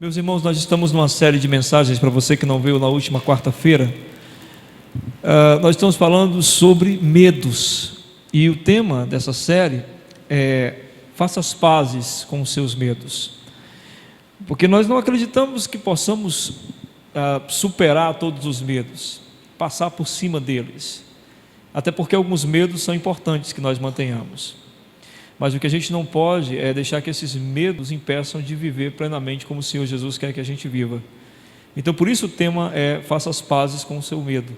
Meus irmãos, nós estamos numa série de mensagens. Para você que não veio na última quarta-feira, nós estamos falando sobre medos, e o tema dessa série é: faça as pazes com os seus medos, porque nós não acreditamos que possamos superar todos os medos, passar por cima deles, até porque alguns medos são importantes que nós mantenhamos. Mas o que a gente não pode é deixar que esses medos impeçam de viver plenamente como o Senhor Jesus quer que a gente viva. Então, por isso o tema é: faça as pazes com o seu medo,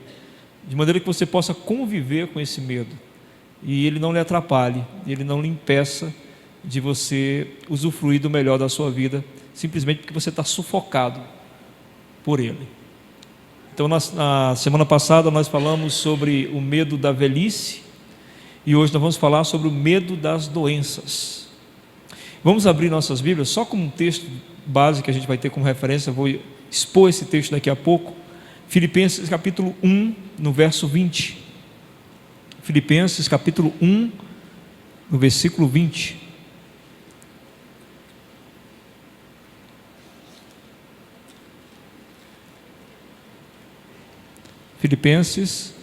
de maneira que você possa conviver com esse medo, e ele não lhe atrapalhe, ele não lhe impeça de você usufruir do melhor da sua vida, simplesmente porque você está sufocado por ele. Então, na semana passada nós falamos sobre o medo da velhice, e hoje nós vamos falar sobre o medo das doenças. Vamos abrir nossas Bíblias, só como um texto base que a gente vai ter como referência. Eu vou expor esse texto daqui a pouco. Filipenses capítulo 1, no verso 20. Filipenses capítulo 1, no versículo 20. Filipenses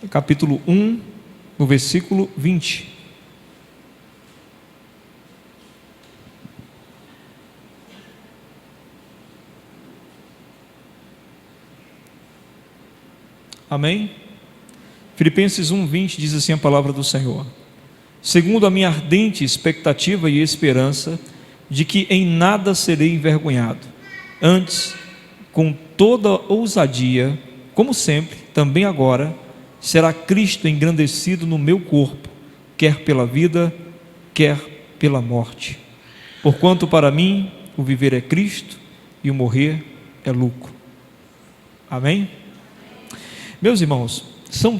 capítulo 1, no versículo 20. Amém? Filipenses 1:20 diz assim a palavra do Senhor: segundo a minha ardente expectativa e esperança de que em nada serei envergonhado, antes, com toda ousadia, como sempre, também agora, será Cristo engrandecido no meu corpo, quer pela vida, quer pela morte. Porquanto para mim o viver é Cristo e o morrer é lucro. Amém? Meus irmãos, são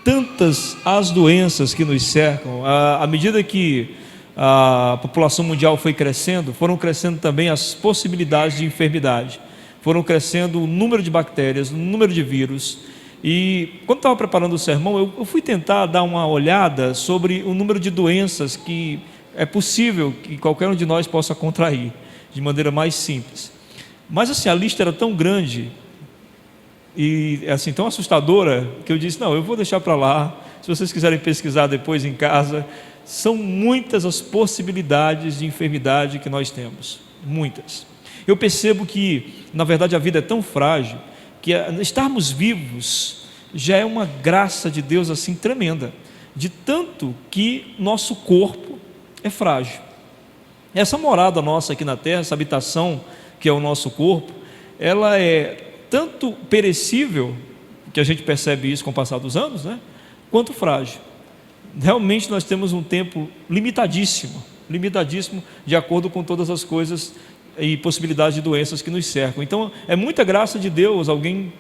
tantas as doenças que nos cercam. À medida que a população mundial foi crescendo, foram crescendo também as possibilidades de enfermidade, foram crescendo o número de bactérias, o número de vírus. E quando estava preparando o sermão, eu fui tentar dar uma olhada sobre o número de doenças que é possível que qualquer um de nós possa contrair, de maneira mais simples. Mas assim, a lista era tão grande e assim, tão assustadora, que eu disse: não, eu vou deixar para lá. Se vocês quiserem pesquisar depois em casa, são muitas as possibilidades de enfermidade que nós temos, muitas. Eu percebo que, na verdade, a vida é tão frágil, que estarmos vivos já é uma graça de Deus assim tremenda, de tanto que nosso corpo é frágil. Essa morada nossa aqui na terra, essa habitação que é o nosso corpo, ela é tanto perecível, que a gente percebe isso com o passar dos anos, né, quanto frágil. Realmente nós temos um tempo limitadíssimo de acordo com todas as coisas e possibilidades de doenças que nos cercam. Então é muita graça de Deus alguém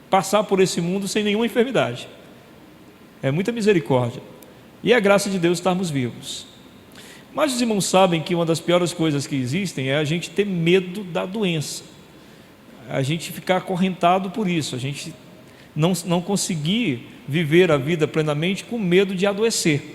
passar por esse mundo sem nenhuma enfermidade, é muita misericórdia, e é a graça de Deus estarmos vivos. Mas os irmãos sabem que uma das piores coisas que existem é a gente ter medo da doença, a gente ficar acorrentado por isso, a gente não conseguir viver a vida plenamente com medo de adoecer.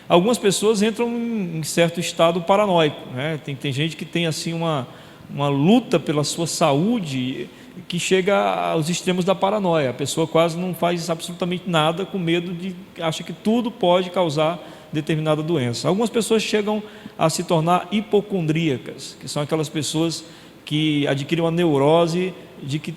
Algumas pessoas entram em certo estado paranoico, né? Tem gente que tem assim uma luta pela sua saúde que chega aos extremos da paranoia. A pessoa quase não faz absolutamente nada, com medo acha que tudo pode causar determinada doença. Algumas pessoas chegam a se tornar hipocondríacas, que são aquelas pessoas que adquirem uma neurose de que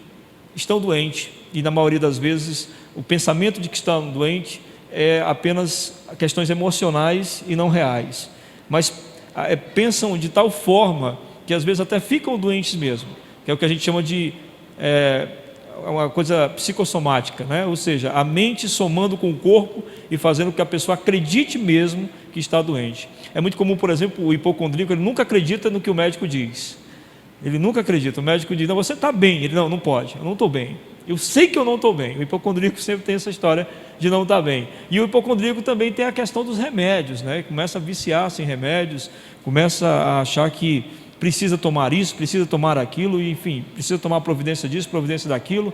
estão doentes, e na maioria das vezes o pensamento de que estão doentes é apenas questões emocionais e não reais, mas pensam de tal forma que às vezes até ficam doentes mesmo, que é o que a gente chama de uma coisa psicossomática, né? Ou seja, a mente somando com o corpo e fazendo com que a pessoa acredite mesmo que está doente. É muito comum, por exemplo, o hipocondríaco, ele nunca acredita no que o médico diz, ele nunca acredita. O médico diz: não, você está bem. Ele: não pode, eu não estou bem, eu sei que eu não estou bem. O hipocondríaco sempre tem essa história de não estar bem. E o hipocondríaco também tem a questão dos remédios, né? Começa a viciar-se em remédios, começa a achar que precisa tomar isso, precisa tomar aquilo, enfim, precisa tomar providência disso, providência daquilo,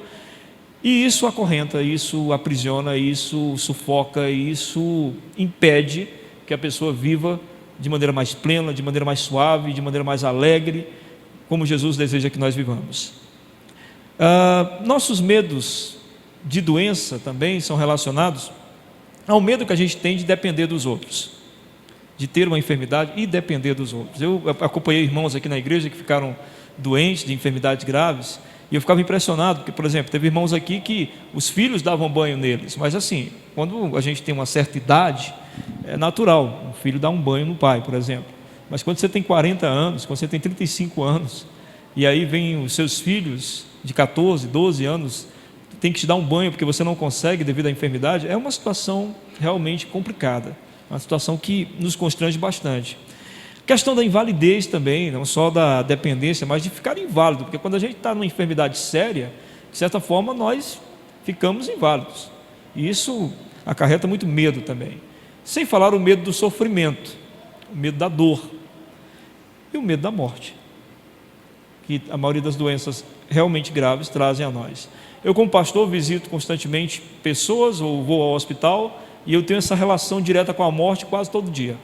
e isso acorrenta, isso aprisiona, isso sufoca, isso impede que a pessoa viva de maneira mais plena, de maneira mais suave, de maneira mais alegre, como Jesus deseja que nós vivamos. Nossos medos de doença também são relacionados ao medo que a gente tem de depender dos outros, de ter uma enfermidade e depender dos outros. Eu acompanhei irmãos aqui na igreja que ficaram doentes de enfermidades graves, e eu ficava impressionado, porque, por exemplo, teve irmãos aqui que os filhos davam banho neles, mas assim, quando a gente tem uma certa idade, é natural, o filho dá um banho no pai, por exemplo. Mas quando você tem 40 anos, quando você tem 35 anos, e aí vem os seus filhos de 14, 12 anos, tem que te dar um banho porque você não consegue devido à enfermidade, é uma situação realmente complicada, uma situação que nos constrange bastante. Questão da invalidez também, não só da dependência, mas de ficar inválido, porque quando a gente está numa enfermidade séria, de certa forma nós ficamos inválidos, e isso acarreta muito medo também, sem falar o medo do sofrimento, o medo da dor e o medo da morte, que a maioria das doenças realmente graves trazem a nós. Eu, como pastor, visito constantemente pessoas, ou vou ao hospital, e eu tenho essa relação direta com a morte quase todo dia.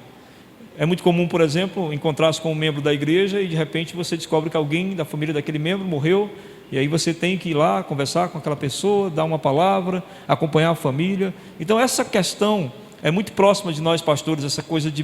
É muito comum, por exemplo, encontrar-se com um membro da igreja e de repente você descobre que alguém da família daquele membro morreu, e aí você tem que ir lá conversar com aquela pessoa, dar uma palavra, acompanhar a família. Então essa questão é muito próxima de nós pastores, essa coisa de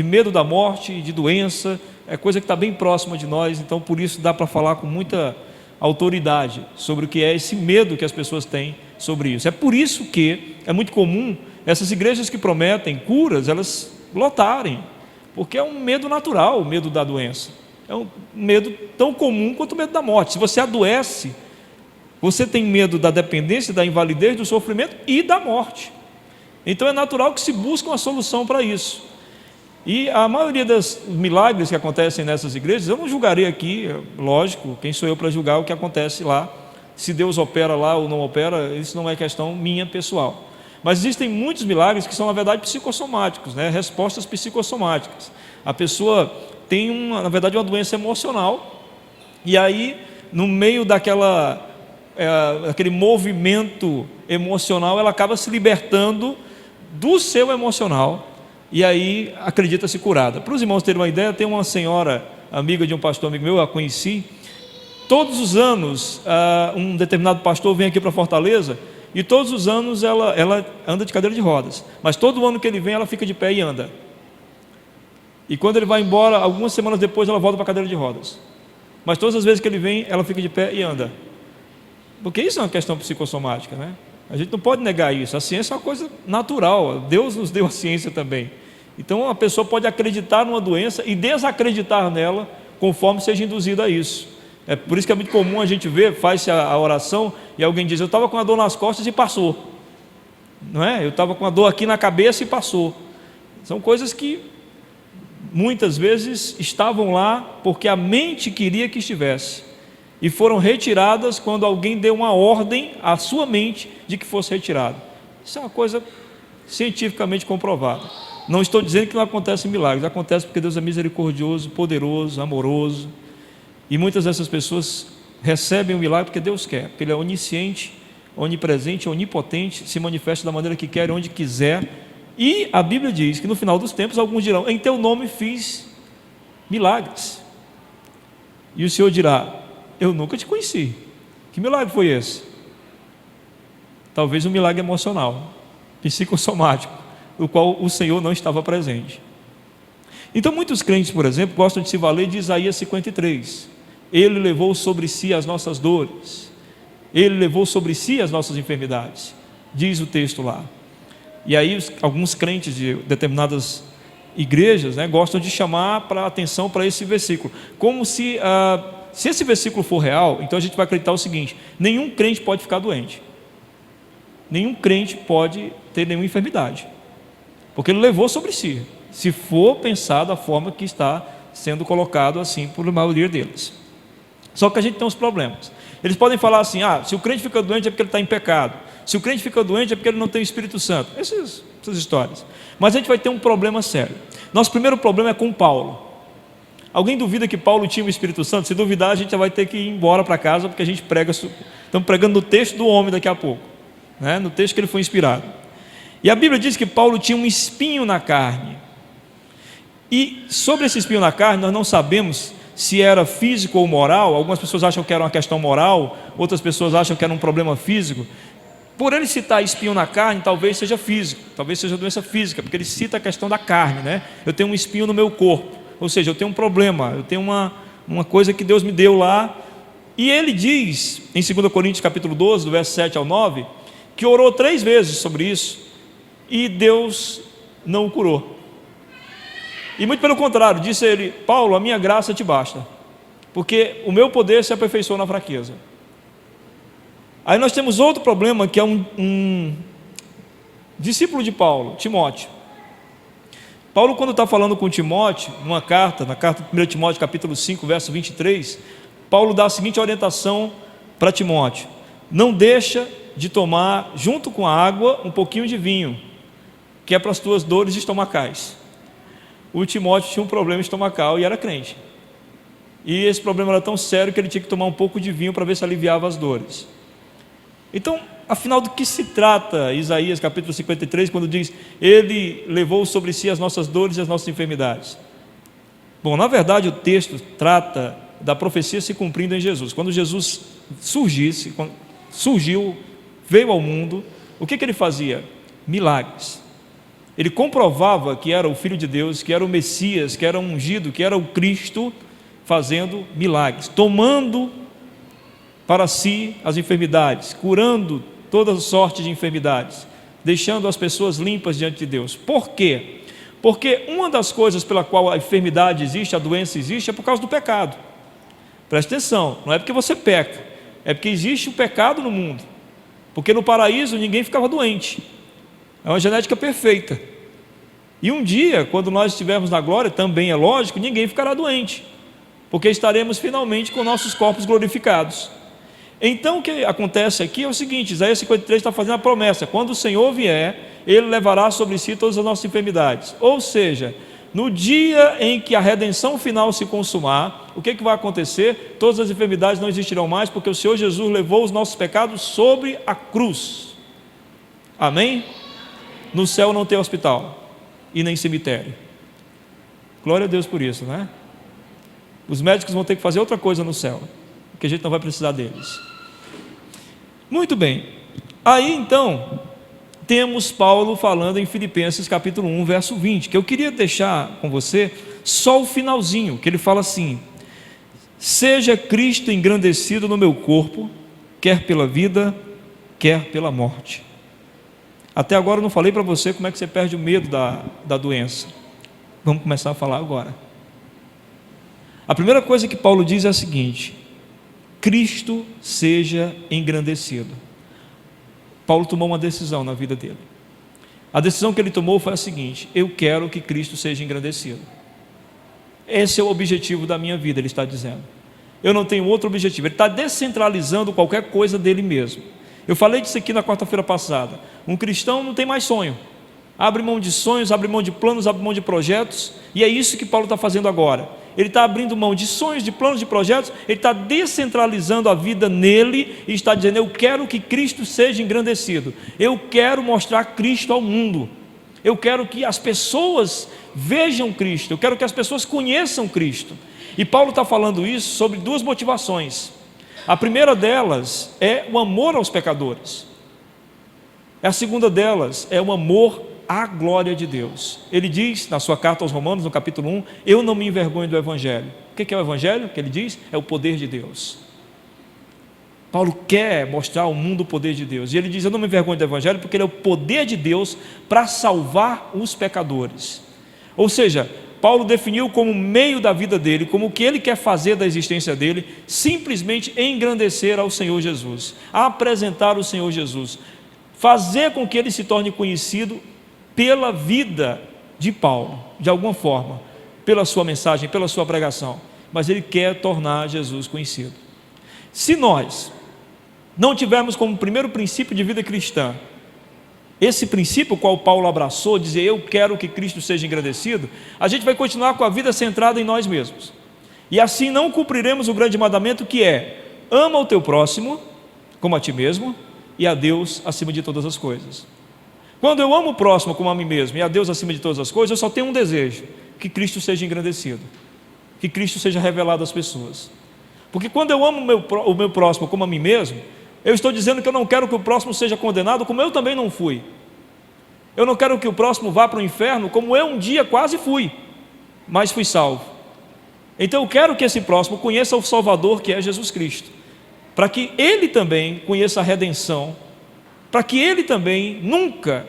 medo da morte, de doença, é coisa que está bem próxima de nós, então por isso dá para falar com muita autoridade sobre o que é esse medo que as pessoas têm sobre isso. É por isso que é muito comum essas igrejas que prometem curas, elas lotarem, porque é um medo natural, o medo da doença, é um medo tão comum quanto o medo da morte. Se você adoece, você tem medo da dependência, da invalidez, do sofrimento e da morte. Então é natural que se busque uma solução para isso. E a maioria dos milagres que acontecem nessas igrejas, eu não julgarei aqui, lógico, quem sou eu para julgar o que acontece lá, se Deus opera lá ou não opera, isso não é questão minha pessoal. Mas existem muitos milagres que são, na verdade, psicossomáticos, né? Respostas psicossomáticas. A pessoa tem, na verdade, uma doença emocional, e aí, no meio daquele movimento emocional, ela acaba se libertando do seu emocional, e aí acredita-se curada. Para os irmãos terem uma ideia, tem uma senhora, amiga de um pastor amigo meu, eu a conheci. Todos os anos, um determinado pastor vem aqui para Fortaleza, e todos os anos ela anda de cadeira de rodas, mas todo ano que ele vem ela fica de pé e anda, e quando ele vai embora, algumas semanas depois ela volta para a cadeira de rodas, mas todas as vezes que ele vem ela fica de pé e anda, porque isso é uma questão psicossomática, né? A gente não pode negar isso, a ciência é uma coisa natural, Deus nos deu a ciência também. Então a pessoa pode acreditar numa doença e desacreditar nela, conforme seja induzido a isso. É por isso que é muito comum a gente ver, faz-se a oração e alguém diz, eu estava com a dor nas costas e passou, não é? Eu estava com a dor aqui na cabeça e passou. São coisas que muitas vezes estavam lá porque a mente queria que estivesse, e foram retiradas quando alguém deu uma ordem à sua mente de que fosse retirado. Isso é uma coisa cientificamente comprovada. Não estou dizendo que não acontecem milagres, acontece porque Deus é misericordioso, poderoso, amoroso, e muitas dessas pessoas recebem o milagre porque Deus quer, porque Ele é onisciente, onipresente, onipotente, se manifesta da maneira que quer, onde quiser. E a Bíblia diz que no final dos tempos alguns dirão, em teu nome fiz milagres, e o Senhor dirá, eu nunca te conheci. Que milagre foi esse? Talvez um milagre emocional, psicossomático, no qual o Senhor não estava presente. Então muitos crentes, por exemplo, gostam de se valer de Isaías 53. Ele levou sobre si as nossas dores, Ele levou sobre si as nossas enfermidades, diz o texto lá. E aí alguns crentes de determinadas igrejas, né, gostam de chamar para a atenção para esse versículo, como se esse versículo for real, então a gente vai acreditar o seguinte: nenhum crente pode ficar doente, nenhum crente pode ter nenhuma enfermidade, porque ele levou sobre si, se for pensar da forma que está sendo colocado assim por maioria deles. Só que a gente tem uns problemas. Eles podem falar assim, se o crente fica doente é porque ele está em pecado, se o crente fica doente é porque ele não tem o Espírito Santo, essas histórias. Mas a gente vai ter um problema sério. Nosso primeiro problema é com Paulo. Alguém duvida que Paulo tinha o Espírito Santo? Se duvidar, a gente já vai ter que ir embora para casa, porque a gente estamos pregando no texto do homem daqui a pouco, né? No texto que ele foi inspirado. E a Bíblia diz que Paulo tinha um espinho na carne. E sobre esse espinho na carne, nós não sabemos se era físico ou moral. Algumas pessoas acham que era uma questão moral, outras pessoas acham que era um problema físico. Por ele citar espinho na carne, talvez seja físico, talvez seja doença física, porque ele cita a questão da carne, né? Eu tenho um espinho no meu corpo, ou seja, eu tenho um problema, eu tenho uma coisa que Deus me deu lá. E ele diz, em 2 Coríntios capítulo 12, do verso 7 ao 9, que orou 3 vezes sobre isso, e Deus não o curou. E muito pelo contrário, disse ele: Paulo, a minha graça te basta, porque o meu poder se aperfeiçoa na fraqueza. Aí nós temos outro problema, que é um discípulo de Paulo, Timóteo. Paulo, quando está falando com Timóteo, na carta de 1 Timóteo capítulo 5, verso 23, Paulo dá a seguinte orientação para Timóteo: não deixa de tomar, junto com a água, um pouquinho de vinho, que é para as tuas dores estomacais. O Timóteo tinha um problema estomacal e era crente, e esse problema era tão sério que ele tinha que tomar um pouco de vinho para ver se aliviava as dores. Então, afinal, do que se trata Isaías capítulo 53, quando diz: ele levou sobre si as nossas dores e as nossas enfermidades? Bom, na verdade o texto trata da profecia se cumprindo em Jesus. Quando Jesus surgiu, veio ao mundo, o que ele fazia? Milagres. Ele comprovava que era o Filho de Deus, que era o Messias, que era o ungido, que era o Cristo, fazendo milagres, tomando para si as enfermidades, curando toda sorte de enfermidades, deixando as pessoas limpas diante de Deus. Por quê? Porque uma das coisas pela qual a enfermidade existe, a doença existe, é por causa do pecado. Presta atenção, não é porque você peca, é porque existe o pecado no mundo. Porque no paraíso ninguém ficava doente, é uma genética perfeita. E um dia, quando nós estivermos na glória, também é lógico, ninguém ficará doente, porque estaremos finalmente com nossos corpos glorificados. Então o que acontece aqui é o seguinte: Isaías 53 está fazendo a promessa: quando o Senhor vier, Ele levará sobre si todas as nossas enfermidades. Ou seja, no dia em que a redenção final se consumar, o que vai acontecer? Todas as enfermidades não existirão mais, porque o Senhor Jesus levou os nossos pecados sobre a cruz. Amém? No céu não tem hospital e nem cemitério. Glória a Deus por isso, né? Os médicos vão ter que fazer outra coisa no céu, porque a gente não vai precisar deles. Muito bem. Aí então temos Paulo falando em Filipenses capítulo 1, verso 20, que eu queria deixar com você só o finalzinho, que ele fala assim: seja Cristo engrandecido no meu corpo, quer pela vida, quer pela morte. Até agora eu não falei para você como é que você perde o medo da doença. Vamos começar a falar agora. A primeira coisa que Paulo diz é a seguinte: Cristo seja engrandecido. Paulo tomou uma decisão na vida dele. A decisão que ele tomou foi a seguinte: eu quero que Cristo seja engrandecido. Esse é o objetivo da minha vida, ele está dizendo. Eu não tenho outro objetivo. Ele está descentralizando qualquer coisa dele mesmo. Eu falei disso aqui na quarta-feira passada. Um cristão não tem mais sonho. Abre mão de sonhos, abre mão de planos, abre mão de projetos. E é isso que Paulo está fazendo agora. Ele está abrindo mão de sonhos, de planos, de projetos. Ele está descentralizando a vida nele e está dizendo: eu quero que Cristo seja engrandecido. Eu quero mostrar Cristo ao mundo. Eu quero que as pessoas vejam Cristo. Eu quero que as pessoas conheçam Cristo. E Paulo está falando isso sobre 2 motivações. A primeira delas é o amor aos pecadores. A segunda delas é o amor à glória de Deus. Ele diz na sua carta aos Romanos, no capítulo 1, eu não me envergonho do Evangelho. O que é o Evangelho? Que ele diz? É o poder de Deus. Paulo quer mostrar ao mundo o poder de Deus. E ele diz, eu não me envergonho do Evangelho, porque ele é o poder de Deus para salvar os pecadores. Ou seja, Paulo definiu como meio da vida dele, como o que ele quer fazer da existência dele, simplesmente engrandecer ao Senhor Jesus, apresentar o Senhor Jesus, fazer com que ele se torne conhecido pela vida de Paulo, de alguma forma, pela sua mensagem, pela sua pregação, mas ele quer tornar Jesus conhecido. Se nós não tivermos como primeiro princípio de vida cristã esse princípio qual Paulo abraçou, dizer eu quero que Cristo seja engrandecido, a gente vai continuar com a vida centrada em nós mesmos, e assim não cumpriremos o grande mandamento, que é: ama o teu próximo como a ti mesmo, e a Deus acima de todas as coisas. Quando eu amo o próximo como a mim mesmo e a Deus acima de todas as coisas, eu só tenho um desejo: que Cristo seja engrandecido, que Cristo seja revelado às pessoas. Porque quando eu amo o meu próximo como a mim mesmo, eu estou dizendo que eu não quero que o próximo seja condenado como eu também não fui. Eu não quero que o próximo vá para o inferno como eu um dia quase fui, mas fui salvo. Então eu quero que esse próximo conheça o Salvador, que é Jesus Cristo, para que ele também conheça a redenção, para que ele também nunca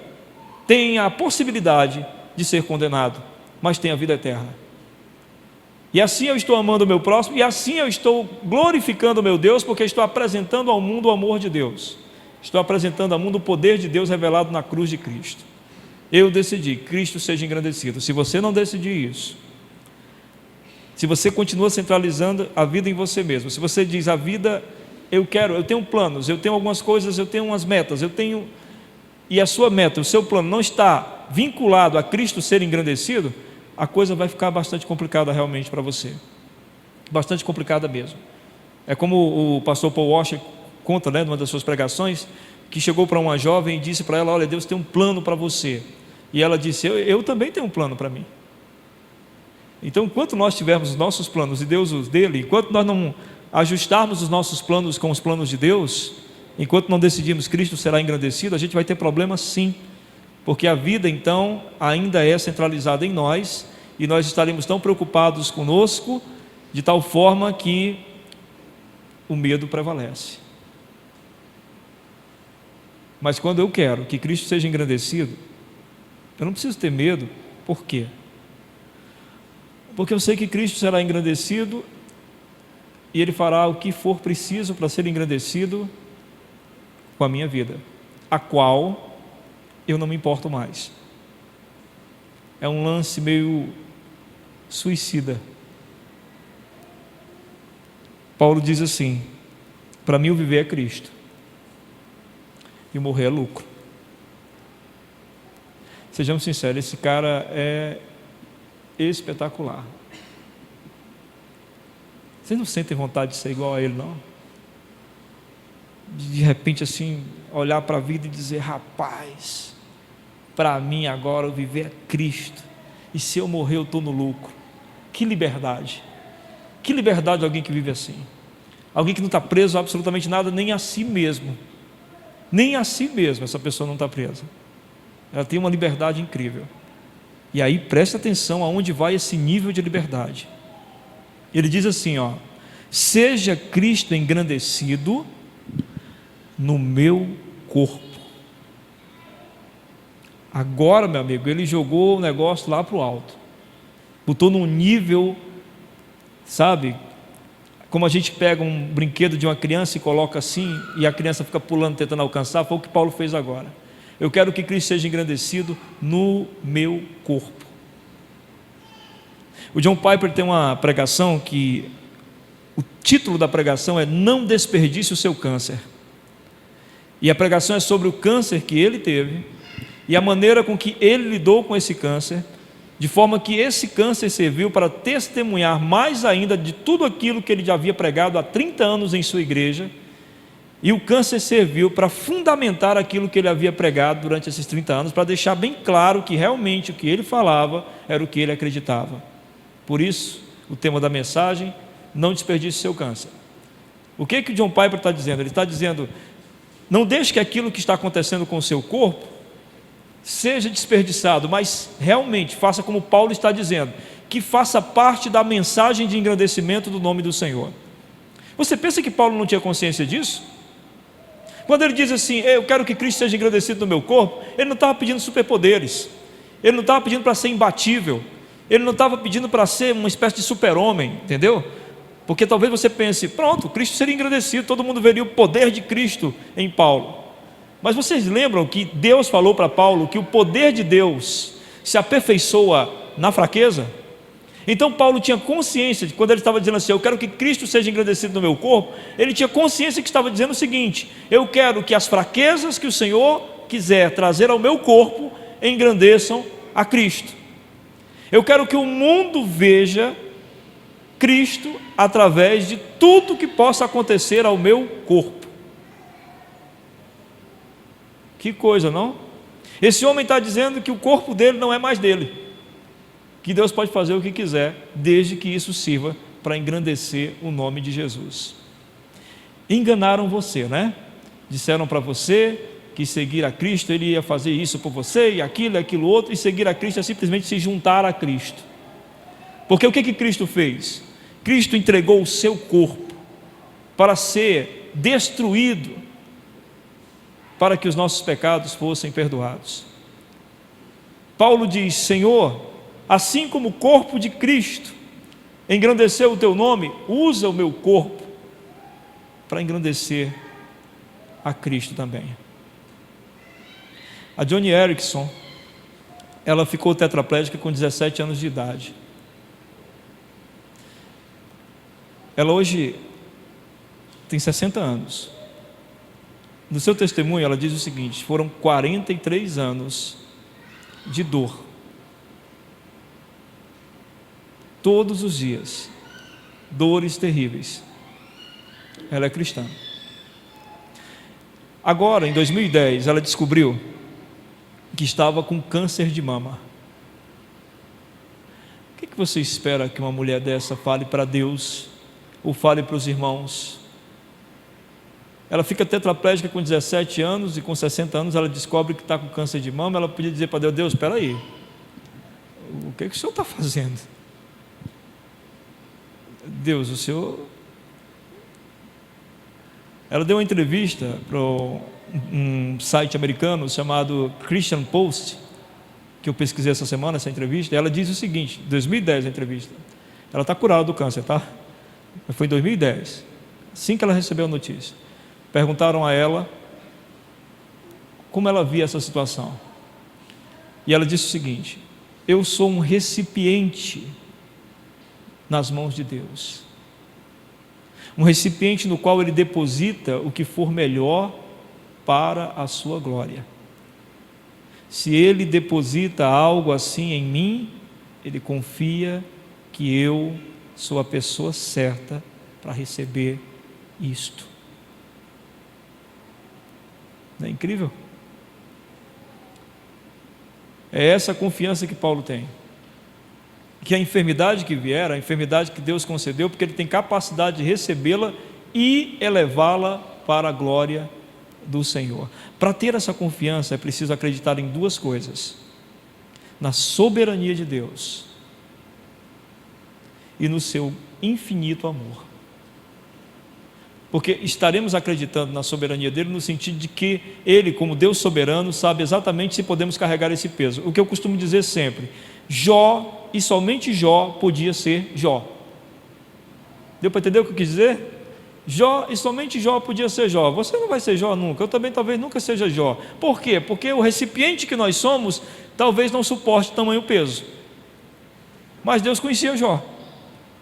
tenha a possibilidade de ser condenado, mas tenha vida eterna. E assim eu estou amando o meu próximo, e assim eu estou glorificando o meu Deus, porque estou apresentando ao mundo o amor de Deus, estou apresentando ao mundo o poder de Deus revelado na cruz de Cristo. Eu decidi, Cristo seja engrandecido. Se você não decidir isso, se você continua centralizando a vida em você mesmo, se você diz a vida, eu tenho planos, eu tenho algumas coisas, eu tenho umas metas, e a sua meta, o seu plano não está vinculado a Cristo ser engrandecido, a coisa vai ficar bastante complicada realmente para você, bastante complicada mesmo. É como o pastor Paul Washer conta, numa das suas pregações, que chegou para uma jovem e disse para ela: olha, Deus tem um plano para você. E ela disse: eu também tenho um plano para mim. Então, enquanto nós tivermos os nossos planos e Deus os dele, enquanto nós não ajustarmos os nossos planos com os planos de Deus, enquanto não decidirmos Cristo será engrandecido, a gente vai ter problemas sim, porque a vida então ainda é centralizada em nós, e nós estaremos tão preocupados conosco, de tal forma que o medo prevalece. Mas quando eu quero que Cristo seja engrandecido, eu não preciso ter medo. Por quê? Porque eu sei que Cristo será engrandecido, e Ele fará o que for preciso para ser engrandecido com a minha vida, a qual eu não me importo mais. É um lance meio suicida. Paulo diz assim: para mim o viver é Cristo, e o morrer é lucro. Sejamos sinceros, esse cara é espetacular. Vocês não sentem vontade de ser igual a ele, não? De repente assim, olhar para a vida e dizer: rapaz, para mim agora o viver é Cristo, e se eu morrer eu estou no lucro. Que liberdade alguém que vive assim, alguém que não está preso a absolutamente nada, nem a si mesmo. Nem a si mesmo essa pessoa não está presa. Ela tem uma liberdade incrível. E aí preste atenção aonde vai esse nível de liberdade. Ele diz assim, seja Cristo engrandecido no meu corpo. Agora, meu amigo, ele jogou o negócio lá para o alto, botou num nível, sabe, como a gente pega um brinquedo de uma criança e coloca assim, e a criança fica pulando tentando alcançar. Foi o que Paulo fez agora. Eu quero que Cristo seja engrandecido no meu corpo. O John Piper tem uma pregação que o título da pregação é Não Desperdice o Seu Câncer. E a pregação é sobre o câncer que ele teve e a maneira com que ele lidou com esse câncer, de forma que esse câncer serviu para testemunhar mais ainda de tudo aquilo que ele já havia pregado há 30 anos em sua igreja, e o câncer serviu para fundamentar aquilo que ele havia pregado durante esses 30 anos, para deixar bem claro que realmente o que ele falava era o que ele acreditava. Por isso, o tema da mensagem: não desperdice seu câncer. O que o John Piper está dizendo? Ele está dizendo: não deixe que aquilo que está acontecendo com o seu corpo seja desperdiçado, mas realmente faça como Paulo está dizendo, que faça parte da mensagem de engrandecimento do nome do Senhor. Você pensa que Paulo não tinha consciência disso? Quando ele diz assim: eu quero que Cristo seja engrandecido no meu corpo, ele não estava pedindo superpoderes, ele não estava pedindo para ser imbatível, ele não estava pedindo para ser uma espécie de super-homem, entendeu? Porque talvez você pense: pronto, Cristo seria engrandecido, todo mundo veria o poder de Cristo em Paulo. Mas vocês lembram que Deus falou para Paulo que o poder de Deus se aperfeiçoa na fraqueza? Então Paulo tinha consciência de, quando ele estava dizendo assim: eu quero que Cristo seja engrandecido no meu corpo, ele tinha consciência que estava dizendo o seguinte: eu quero que as fraquezas que o Senhor quiser trazer ao meu corpo engrandeçam a Cristo. Eu quero que o mundo veja Cristo através de tudo que possa acontecer ao meu corpo. Que coisa, não? Esse homem está dizendo que o corpo dele não é mais dele, que Deus pode fazer o que quiser, desde que isso sirva para engrandecer o nome de Jesus. Enganaram você, né? Disseram para você que seguir a Cristo, Ele ia fazer isso por você, e aquilo outro, e seguir a Cristo é simplesmente se juntar a Cristo. Porque o que Cristo fez? Cristo entregou o seu corpo para ser destruído, para que os nossos pecados fossem perdoados. Paulo diz: Senhor, assim como o corpo de Cristo engrandeceu o teu nome, usa o meu corpo para engrandecer a Cristo também. A Joni Eareckson, ela ficou tetraplégica com 17 anos de idade. Ela hoje tem 60 anos. No seu testemunho ela diz o seguinte: foram 43 anos de dor, todos os dias, dores terríveis. Ela é cristã. Agora, em 2010, ela descobriu que estava com câncer de mama. O que você espera que uma mulher dessa fale para Deus, ou fale para os irmãos? Ela fica tetraplégica com 17 anos, e com 60 anos ela descobre que está com câncer de mama. Ela podia dizer para Deus: Deus, espera aí, o que o Senhor está fazendo? Deus, o Senhor... Ela deu uma entrevista para um site americano chamado Christian Post, que eu pesquisei essa semana, essa entrevista, e ela diz o seguinte, 2010 a entrevista, ela está curada do câncer, tá? Foi em 2010, assim que ela recebeu a notícia. Perguntaram a ela como ela via essa situação, e ela disse o seguinte: eu sou um recipiente nas mãos de Deus, um recipiente no qual Ele deposita o que for melhor para a sua glória. Se Ele deposita algo assim em mim, Ele confia que eu sou a pessoa certa para receber isto. Não é incrível? É essa confiança que Paulo tem, que a enfermidade que vier, a enfermidade que Deus concedeu, porque Ele tem capacidade de recebê-la e elevá-la para a glória do Senhor. Para ter essa confiança é preciso acreditar em duas coisas: na soberania de Deus e no seu infinito amor. Porque estaremos acreditando na soberania dele no sentido de que Ele, como Deus soberano, sabe exatamente se podemos carregar esse peso. O que eu costumo dizer sempre: Jó, e somente Jó, podia ser Jó. Deu para entender o que eu quis dizer? Jó, e somente Jó podia ser Jó. Você não vai ser Jó nunca, eu também talvez nunca seja Jó. Por quê? Porque o recipiente que nós somos talvez não suporte tamanho peso. Mas Deus conhecia Jó,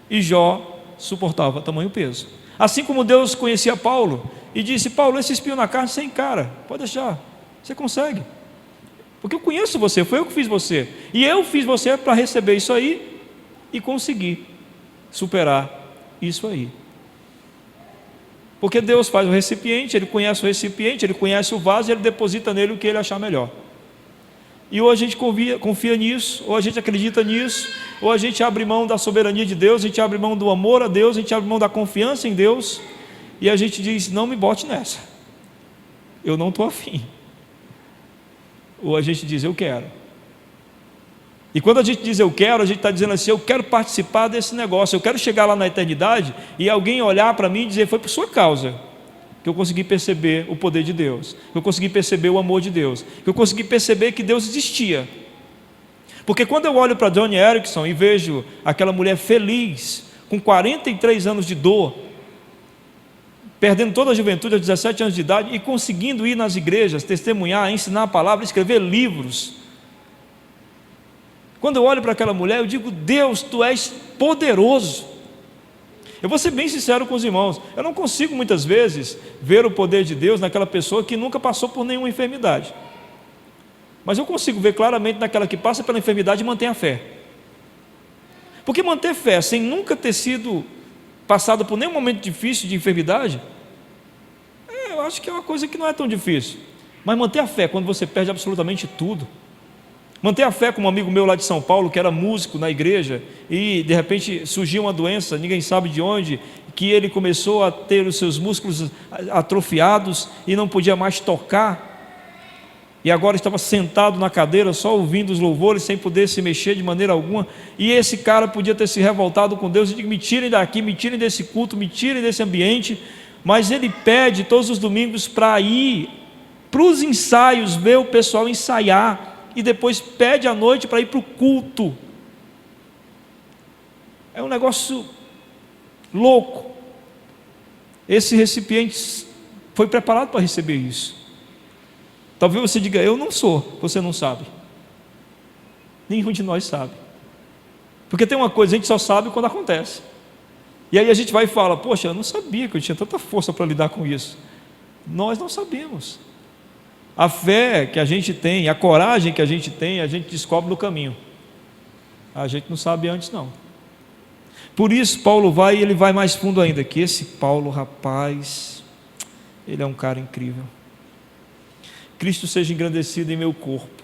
e Jó suportava tamanho peso. Assim como Deus conhecia Paulo e disse: Paulo, esse espinho na carne sem cara, pode deixar, você consegue, porque eu conheço você, foi eu que fiz você, e eu fiz você para receber isso aí e conseguir superar isso aí. Porque Deus faz o recipiente, Ele conhece o recipiente, Ele conhece o vaso, e Ele deposita nele o que Ele achar melhor. E ou a gente confia nisso, ou a gente acredita nisso, ou a gente abre mão da soberania de Deus, a gente abre mão do amor a Deus, a gente abre mão da confiança em Deus, e a gente diz: não me bote nessa, eu não estou afim. Ou a gente diz: eu quero. E quando a gente diz eu quero, a gente está dizendo assim: eu quero participar desse negócio, eu quero chegar lá na eternidade e alguém olhar para mim e dizer: foi por sua causa que eu consegui perceber o poder de Deus, que eu consegui perceber o amor de Deus, que eu consegui perceber que Deus existia. Porque quando eu olho para Joni Eareckson e vejo aquela mulher feliz, com 43 anos de dor, perdendo toda a juventude aos 17 anos de idade, e conseguindo ir nas igrejas, testemunhar, ensinar a palavra, escrever livros. Quando eu olho para aquela mulher, eu digo: Deus, Tu és poderoso. Eu vou ser bem sincero com os irmãos, eu não consigo muitas vezes ver o poder de Deus naquela pessoa que nunca passou por nenhuma enfermidade, mas eu consigo ver claramente naquela que passa pela enfermidade e mantém a fé. Porque manter fé sem nunca ter sido passado por nenhum momento difícil de enfermidade, eu acho que é uma coisa que não é tão difícil. Mas manter a fé quando você perde absolutamente tudo, Manter a fé, como um amigo meu lá de São Paulo, que era músico na igreja, e de repente surgiu uma doença, ninguém sabe de onde, que ele começou a ter os seus músculos atrofiados e não podia mais tocar, e agora estava sentado na cadeira só ouvindo os louvores, sem poder se mexer de maneira alguma. E esse cara podia ter se revoltado com Deus e dito: me tirem daqui, me tirem desse culto, me tirem desse ambiente. Mas ele pede todos os domingos para ir para os ensaios, ver o pessoal ensaiar, e depois pede à noite para ir para o culto. É um negócio louco. Esse recipiente foi preparado para receber isso. Talvez você diga: eu não sou. Você não sabe. Nenhum de nós sabe. Porque tem uma coisa, a gente só sabe quando acontece. E aí a gente vai e fala: poxa, eu não sabia que eu tinha tanta força para lidar com isso. Nós não sabemos. A fé que a gente tem, a coragem que a gente tem, a gente descobre no caminho. A gente não sabe antes, não. Por isso Paulo vai, e ele vai mais fundo ainda, que esse Paulo, rapaz, ele é um cara incrível. Cristo seja engrandecido em meu corpo.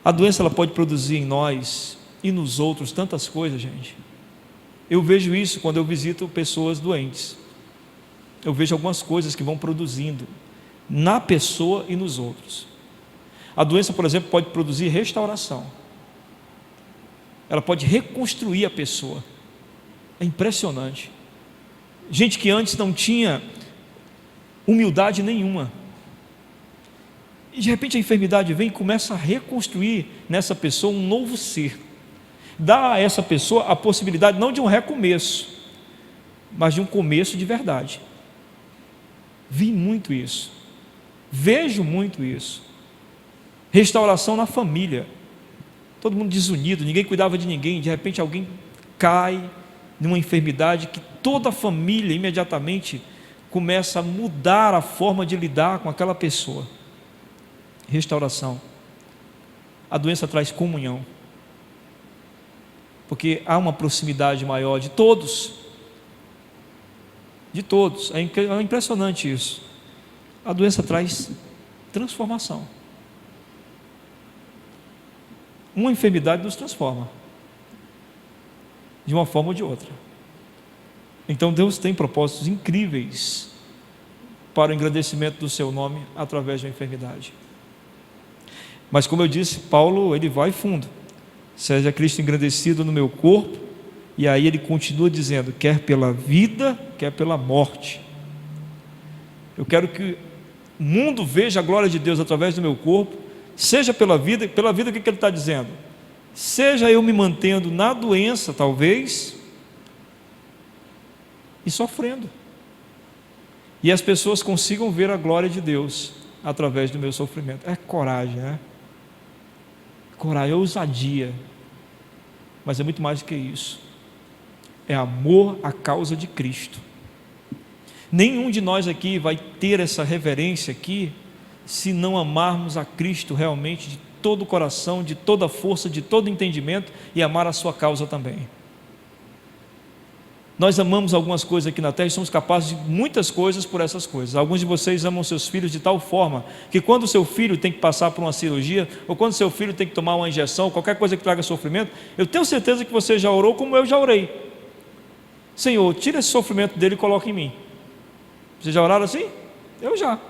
A doença, ela pode produzir em nós e nos outros tantas coisas, gente. Eu vejo isso quando eu visito pessoas doentes. Eu vejo algumas coisas que vão produzindo na pessoa e nos outros. A doença, por exemplo, pode produzir restauração. Ela pode reconstruir a pessoa. É impressionante. Gente que antes não tinha humildade nenhuma, e de repente a enfermidade vem e começa a reconstruir nessa pessoa um novo ser. Dá a essa pessoa a possibilidade não de um recomeço, mas de um começo de verdade. Vi muito isso. Vejo muito isso. Restauração na família. Todo mundo desunido, ninguém cuidava de ninguém. De repente alguém cai numa enfermidade que toda a família imediatamente começa a mudar a forma de lidar com aquela pessoa. Restauração. A doença traz comunhão, porque há uma proximidade maior de todos. De todos. É impressionante isso. A doença traz transformação. Uma enfermidade nos transforma, de uma forma ou de outra. Então Deus tem propósitos incríveis para o engrandecimento do seu nome através da enfermidade. Mas como eu disse, Paulo, ele vai fundo. Seja Cristo engrandecido no meu corpo. E aí ele continua dizendo: quer pela vida, quer pela morte. Eu quero que o mundo veja a glória de Deus através do meu corpo. Seja pela vida. Pela vida, o que ele está dizendo? Seja eu me mantendo na doença, talvez, e sofrendo, e as pessoas consigam ver a glória de Deus através do meu sofrimento. É coragem, né? Coragem, é ousadia, mas é muito mais do que isso. É amor à causa de Cristo. Nenhum de nós aqui vai ter essa reverência aqui se não amarmos a Cristo realmente de todo o coração, de toda a força, de todo o entendimento, e amar a sua causa também. Nós amamos algumas coisas aqui na terra e somos capazes de muitas coisas por essas coisas. Alguns de vocês amam seus filhos de tal forma que quando o seu filho tem que passar por uma cirurgia, ou quando o seu filho tem que tomar uma injeção, qualquer coisa que traga sofrimento, eu tenho certeza que você já orou como eu já orei. Senhor, tira esse sofrimento dele e coloca em mim. Vocês já oraram assim? Eu já.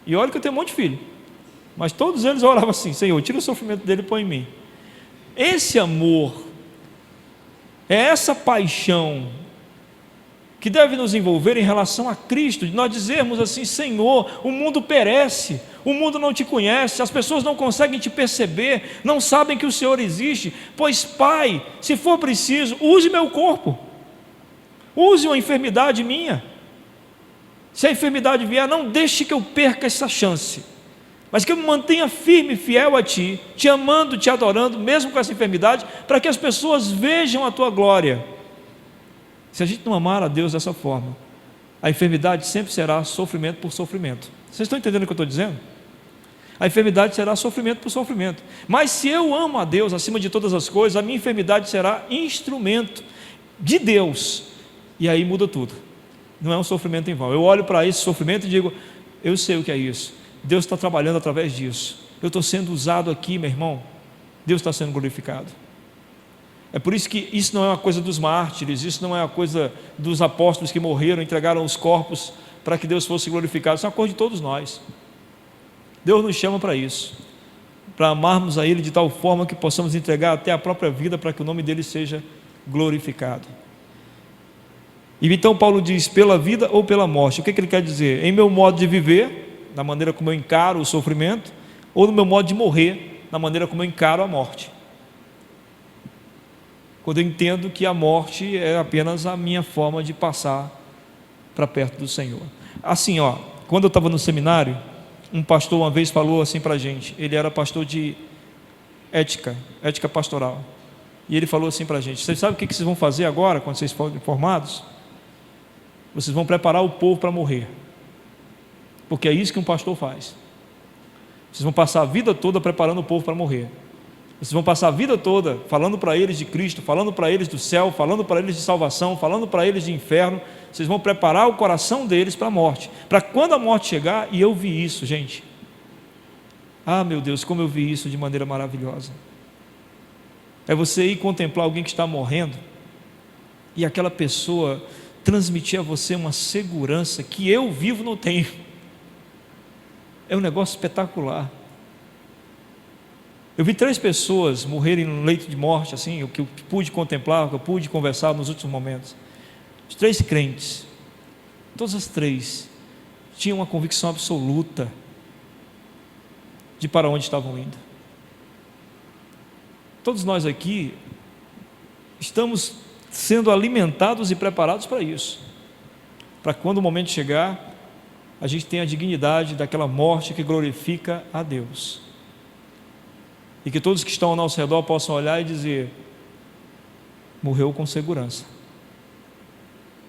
E olha que eu tenho um monte de filho, mas todos eles oravam assim: Senhor, tira o sofrimento dele e põe em mim. Esse amor, é essa paixão que deve nos envolver em relação a Cristo, de nós dizermos assim: Senhor, o mundo perece, o mundo não te conhece, as pessoas não conseguem te perceber, não sabem que o Senhor existe, pois Pai, se for preciso, use meu corpo, use uma enfermidade minha. Se a enfermidade vier, não deixe que eu perca essa chance, mas que eu me mantenha firme e fiel a Ti, Te amando, Te adorando, mesmo com essa enfermidade, para que as pessoas vejam a Tua glória. Se a gente não amar a Deus dessa forma, a enfermidade sempre será sofrimento por sofrimento. Vocês estão entendendo o que eu estou dizendo? A enfermidade será sofrimento por sofrimento. Mas se eu amo a Deus acima de todas as coisas, a minha enfermidade será instrumento de Deus, e aí muda tudo. Não é um sofrimento em vão. Eu olho para esse sofrimento e digo: eu sei o que é isso, Deus está trabalhando através disso, eu estou sendo usado aqui, meu irmão, Deus está sendo glorificado. É por isso que isso não é uma coisa dos mártires, isso não é uma coisa dos apóstolos que morreram, entregaram os corpos para que Deus fosse glorificado, isso é uma coisa de todos nós. Deus nos chama para isso, para amarmos a Ele de tal forma que possamos entregar até a própria vida para que o nome dEle seja glorificado. E então Paulo diz, pela vida ou pela morte. O que ele quer dizer? Em meu modo de viver, na maneira como eu encaro o sofrimento, ou no meu modo de morrer, na maneira como eu encaro a morte. Quando eu entendo que a morte é apenas a minha forma de passar para perto do Senhor. Assim, quando eu estava no seminário, um pastor uma vez falou assim para a gente, ele era pastor de ética pastoral, e ele falou assim para a gente, vocês sabem o que vocês vão fazer agora, quando vocês forem formados? Vocês vão preparar o povo para morrer, porque é isso que um pastor faz. Vocês vão passar a vida toda preparando o povo para morrer. Vocês vão passar a vida toda falando para eles de Cristo, falando para eles do céu, falando para eles de salvação, falando para eles de inferno. Vocês vão preparar o coração deles para a morte, para quando a morte chegar. E eu vi isso, gente. Ah, meu Deus, como eu vi isso de maneira maravilhosa. É você ir contemplar alguém que está morrendo e aquela pessoa transmitir a você uma segurança que eu vivo não tenho. É um negócio espetacular. Eu vi 3 pessoas morrerem no leito de morte, assim, o que eu pude contemplar, o que eu pude conversar nos últimos momentos. Os 3 crentes, todas as 3 tinham uma convicção absoluta de para onde estavam indo. Todos nós aqui estamos sendo alimentados e preparados para isso, para quando o momento chegar, a gente tenha a dignidade daquela morte que glorifica a Deus. E que todos que estão ao nosso redor possam olhar e dizer, morreu com segurança.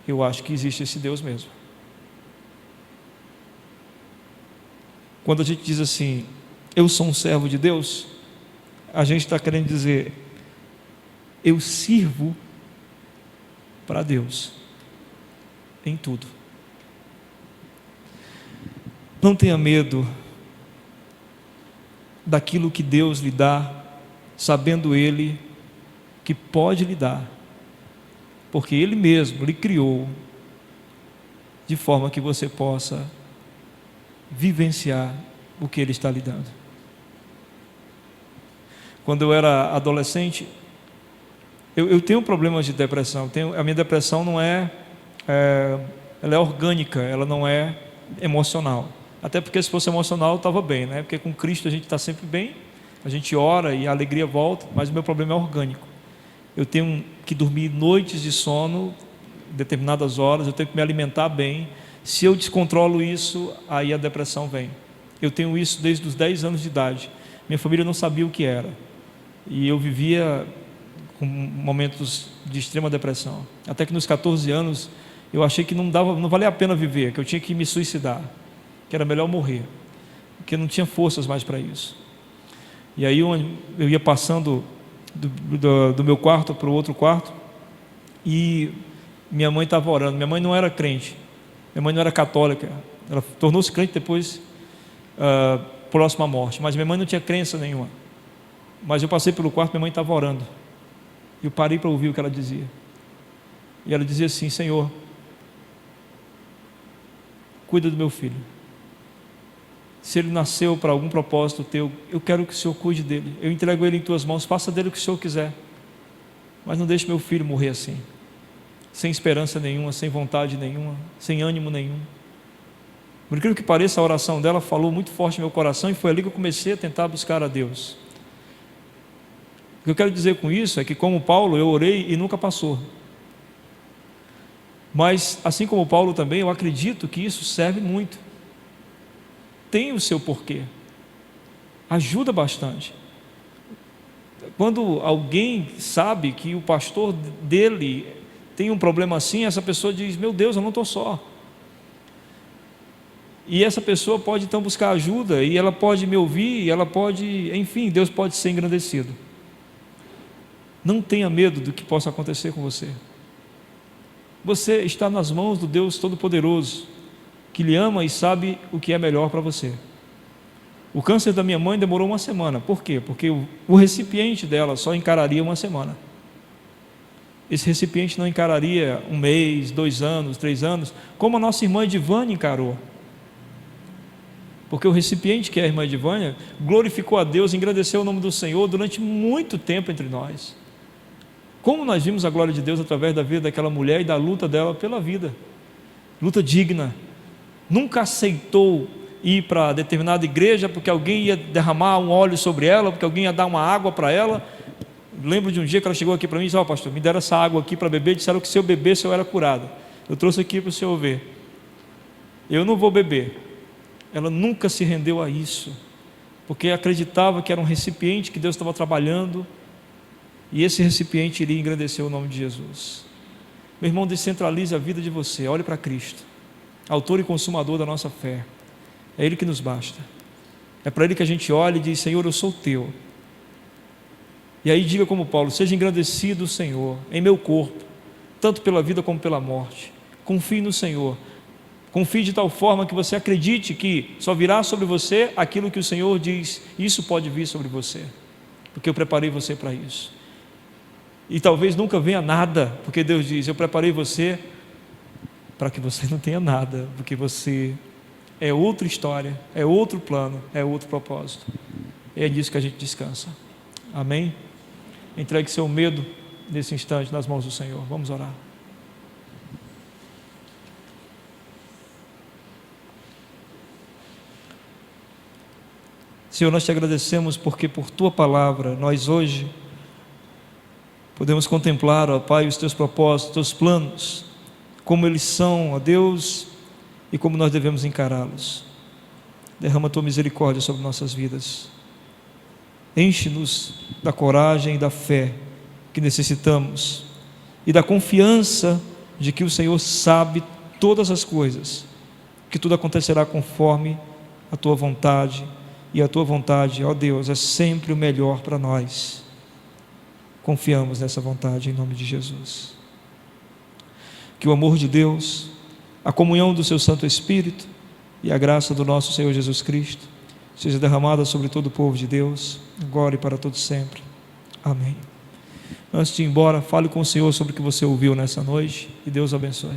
Eu acho que existe esse Deus mesmo. Quando a gente diz assim, eu sou um servo de Deus, a gente está querendo dizer, eu sirvo para Deus em tudo. Não tenha medo daquilo que Deus lhe dá, sabendo Ele que pode lhe dar, porque Ele mesmo lhe criou de forma que você possa vivenciar o que Ele está lhe dando. Quando eu era adolescente, eu tenho problemas de depressão. A minha depressão não ela é orgânica, ela não é emocional. Até porque se fosse emocional eu estava bem, né? Porque com Cristo a gente está sempre bem, a gente ora e a alegria volta, mas o meu problema é orgânico. Eu tenho que dormir noites de sono, determinadas horas, eu tenho que me alimentar bem. Se eu descontrolo isso, aí a depressão vem. Eu tenho isso desde os 10 anos de idade. Minha família não sabia o que era, e eu vivia com momentos de extrema depressão, até que nos 14 anos eu achei que não valia a pena viver, que eu tinha que me suicidar, que era melhor morrer, porque eu não tinha forças mais para isso. E aí eu ia passando do meu quarto para o outro quarto, e minha mãe estava orando. Minha mãe não era crente, minha mãe não era católica, ela tornou-se crente depois, próximo à morte, mas minha mãe não tinha crença nenhuma. Mas eu passei pelo quarto, minha mãe estava orando, e eu parei para ouvir o que ela dizia, e ela dizia assim: Senhor, cuida do meu filho, se ele nasceu para algum propósito teu, eu quero que o Senhor cuide dele, eu entrego ele em tuas mãos, faça dele o que o Senhor quiser, mas não deixe meu filho morrer assim, sem esperança nenhuma, sem vontade nenhuma, sem ânimo nenhum. Por incrível que pareça, a oração dela falou muito forte no meu coração, e foi ali que eu comecei a tentar buscar a Deus. O que eu quero dizer com isso é que, como Paulo, eu orei e nunca passou. Mas, assim como Paulo também, eu acredito que isso serve muito. Tem o seu porquê. Ajuda bastante. Quando alguém sabe que o pastor dele tem um problema assim, essa pessoa diz: meu Deus, eu não estou só. E essa pessoa pode então buscar ajuda, e ela pode me ouvir, e ela pode, enfim, Deus pode ser engrandecido. Não tenha medo do que possa acontecer com você. Você está nas mãos do Deus Todo-Poderoso, que lhe ama e sabe o que é melhor para você. O câncer da minha mãe demorou uma semana. Por quê? Porque o recipiente dela só encararia uma semana. Esse recipiente não encararia 1 mês, 2 anos, 3 anos, como a nossa irmã Edivânia encarou. Porque o recipiente, que é a irmã Edivânia, glorificou a Deus, engrandeceu o nome do Senhor durante muito tempo entre nós. Como nós vimos a glória de Deus através da vida daquela mulher e da luta dela pela vida. Luta digna. Nunca aceitou ir para determinada igreja porque alguém ia derramar um óleo sobre ela, porque alguém ia dar uma água para ela. Lembro de um dia que ela chegou aqui para mim e disse: ó, pastor, me deram essa água aqui para beber, disseram que se eu bebesse eu era curado. Eu trouxe aqui para o senhor ver. Eu não vou beber. Ela nunca se rendeu a isso, porque acreditava que era um recipiente que Deus estava trabalhando, e esse recipiente iria engrandecer o nome de Jesus. Meu irmão, descentralize a vida de você, olhe para Cristo, autor e consumador da nossa fé. É Ele que nos basta. É para Ele que a gente olha e diz: Senhor, eu sou teu. E aí diga como Paulo: seja engrandecido o Senhor em meu corpo, tanto pela vida como pela morte. Confie no Senhor. Confie de tal forma que você acredite que só virá sobre você aquilo que o Senhor diz: isso pode vir sobre você, porque eu preparei você para isso. E talvez nunca venha nada, porque Deus diz: eu preparei você para que você não tenha nada, porque você é outra história, é outro plano, é outro propósito. É nisso que a gente descansa. Amém? Entregue seu medo nesse instante nas mãos do Senhor. Vamos orar. Senhor, nós te agradecemos porque por Tua palavra nós hoje podemos contemplar, ó Pai, os Teus propósitos, os Teus planos, como eles são, ó Deus, e como nós devemos encará-los. Derrama a Tua misericórdia sobre nossas vidas. Enche-nos da coragem e da fé que necessitamos e da confiança de que o Senhor sabe todas as coisas, que tudo acontecerá conforme a Tua vontade. E a Tua vontade, ó Deus, é sempre o melhor para nós. Confiamos nessa vontade em nome de Jesus. Que o amor de Deus, a comunhão do Seu Santo Espírito e a graça do nosso Senhor Jesus Cristo seja derramada sobre todo o povo de Deus, agora e para todo sempre. Amém. Antes de ir embora, fale com o Senhor sobre o que você ouviu nessa noite e Deus abençoe.